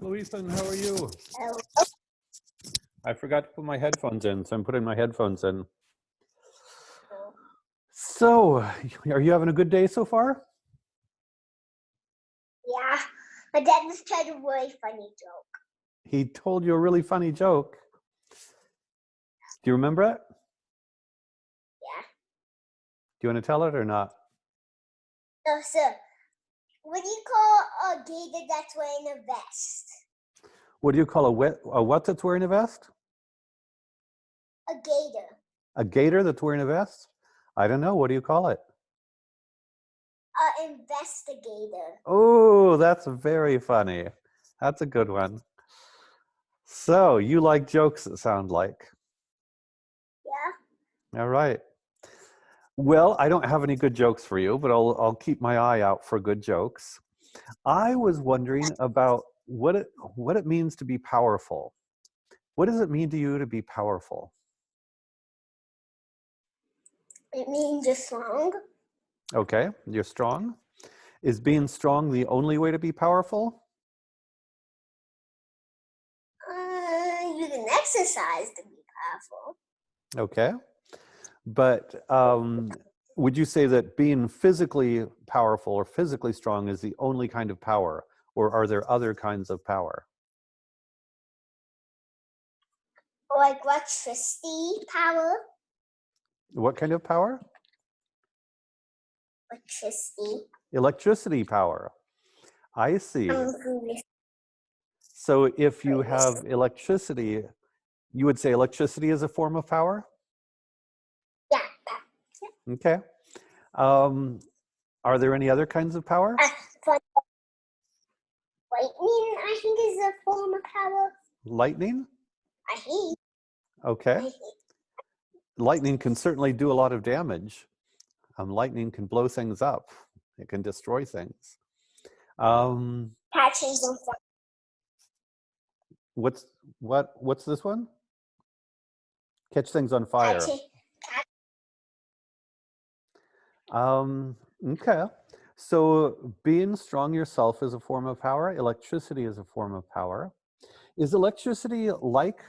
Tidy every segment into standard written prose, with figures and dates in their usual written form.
Hello, Ethan. How are you? Oh, I forgot to put my headphones in, so I'm putting my headphones in. oh. So, are you having a good day so far? Yeah. My dad just told a really funny joke. He told you a really funny joke. Do you remember it? Yeah. Do you want to tell it or not? So, sir, what do you call a gator that's wearing a vest? What do you call a what that's wearing a vest? A gator. A gator that's wearing a vest? I don't know. What do you call it? Investigator. Oh, that's very funny. That's a good one. So, you like jokes, it sounds like. Yeah. All right. Well, I don't have any good jokes for you, but I'll keep my eye out for good jokes. I was wondering about what it means to be powerful. What does it mean to you to be powerful? It means you're strong. Okay, you're strong. Is being strong the only way to be powerful? You can exercise to be powerful. Okay. But would you say that being physically powerful or physically strong is the only kind of power? Or are there other kinds of power? Like electricity power. What kind of power? Electricity. Electricity power. I see. Previous. So if you have electricity, you would say electricity is a form of power? Yeah. Okay. Are there any other kinds of power? But lightning, I think, is a form of power. Lightning? I hate. Okay. Lightning can certainly do a lot of damage. Lightning can blow things up. It can destroy things. Catching them. What's this one? Catch things on fire. Okay. So being strong yourself is a form of power. Electricity is a form of power. Is electricity like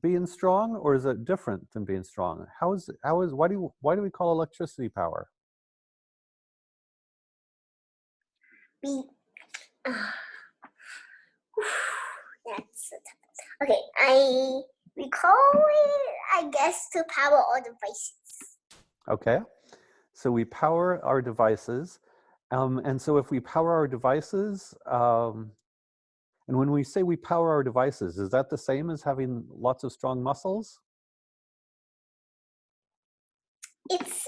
being strong, or is it different than being strong? Why do we call electricity power? That's okay. We call it, I guess, to power our devices. Okay. So we power our devices. And so if we power our devices, and when we say we power our devices, is that the same as having lots of strong muscles?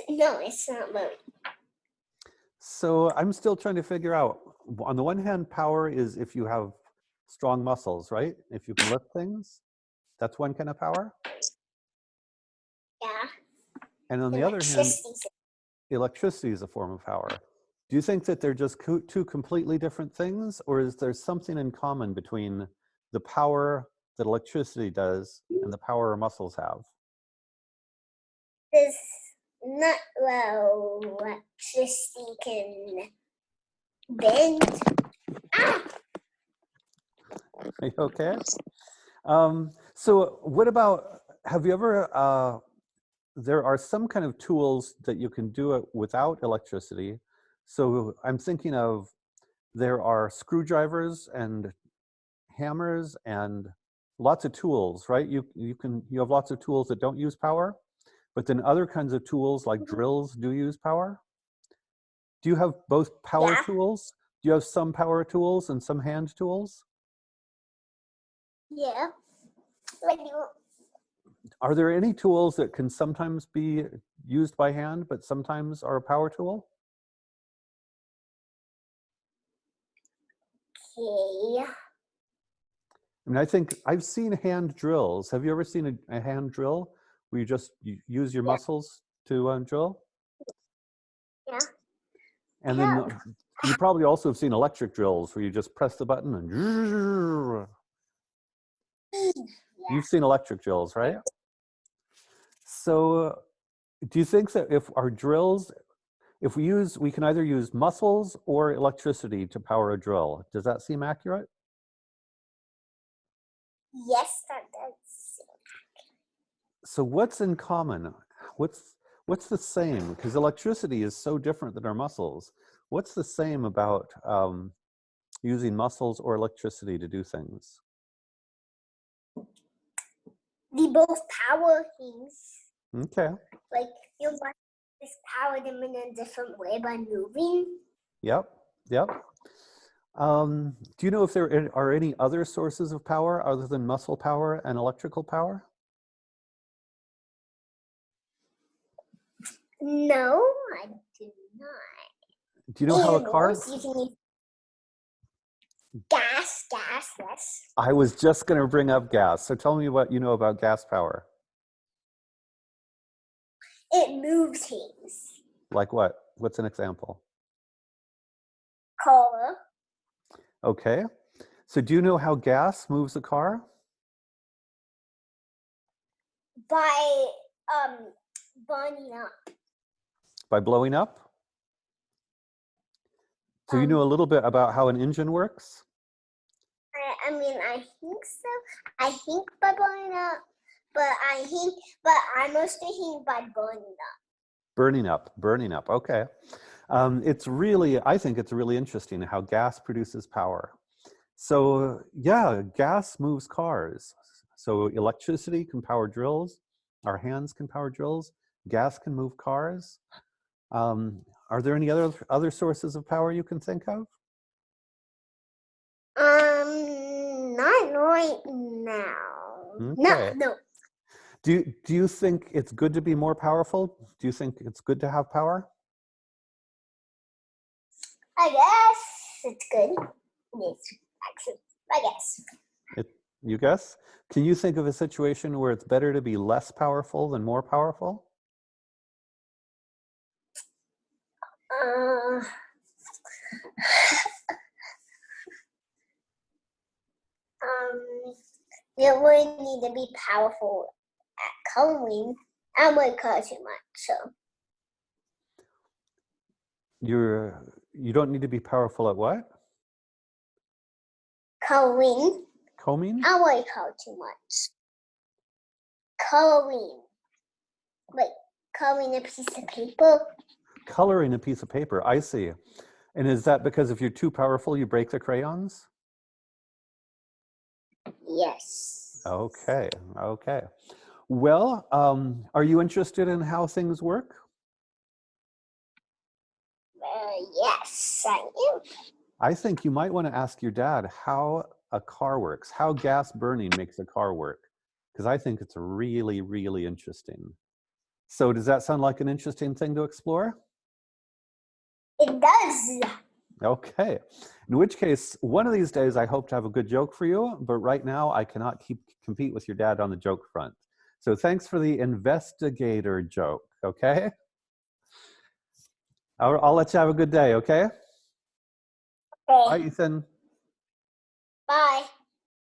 No, it's not really. So I'm still trying to figure out, on the one hand, power is if you have strong muscles, right? If you can lift things, that's one kind of power. Yeah. And on the other hand, electricity is a form of power. Do you think that they're just two completely different things, or is there something in common between the power that electricity does and the power our muscles have? There's not, well, electricity can bend. Ah! Are you okay? So what about, have you ever, there are some kind of tools that you can do it without electricity. So I'm thinking of, there are screwdrivers and hammers and lots of tools, right? You have lots of tools that don't use power, but then other kinds of tools like drills do use power. Do you have both power tools? Do you have some power tools and some hand tools? Yeah. Are there any tools that can sometimes be used by hand, but sometimes are a power tool? Okay. I mean, I think I've seen hand drills. Have you ever seen a hand drill where you just use your muscles to drill? Yeah. And then you probably also have seen electric drills where you just press the button and you've seen electric drills, right? So do you think that if our drills, we can either use muscles or electricity to power a drill? Does that seem accurate? Yes, that does. So what's in common? What's the same? Because electricity is so different than our muscles. What's the same about using muscles or electricity to do things? They both power things. Okay. Like your body is power them in a different way by moving. Yep. Yep. Do you know if there are any other sources of power other than muscle power and electrical power? No, I do not. Do you know how a And car? you can use gas, yes. I was just going to bring up gas. So tell me what you know about gas power. It moves things. Like what? What's an example? Car. Okay. So do you know how gas moves a car? By burning up. By blowing up? So you know a little bit about how an engine works? I mean, I think so. I think by blowing up, but I mostly think by burning up. Burning up. Okay. I think it's really interesting how gas produces power. So yeah, gas moves cars. So electricity can power drills. Our hands can power drills. Gas can move cars. Are there any other sources of power you can think of? Not right now. Okay. No. Do you think it's good to be more powerful? Do you think it's good to have power? I guess it's good. It's actually, I guess. You guess? Can you think of a situation where it's better to be less powerful than more powerful? You really need to be powerful at coloring. I might color too much, so. You don't need to be powerful at what? Coloring. Combing? I might color too much. Coloring. Like coloring a piece of paper. Coloring a piece of paper, I see. And is that because if you're too powerful, you break the crayons? Yes. Okay. Well, are you interested in how things work? Yes, I am. I think you might want to ask your dad how a car works, how gas burning makes a car work, because I think it's really, really interesting. So does that sound like an interesting thing to explore? It does. Okay. In which case, one of these days, I hope to have a good joke for you, but right now I cannot compete with your dad on the joke front. So thanks for the investigator joke, okay? I'll let you have a good day, okay? Okay. Bye, Ethan. Bye.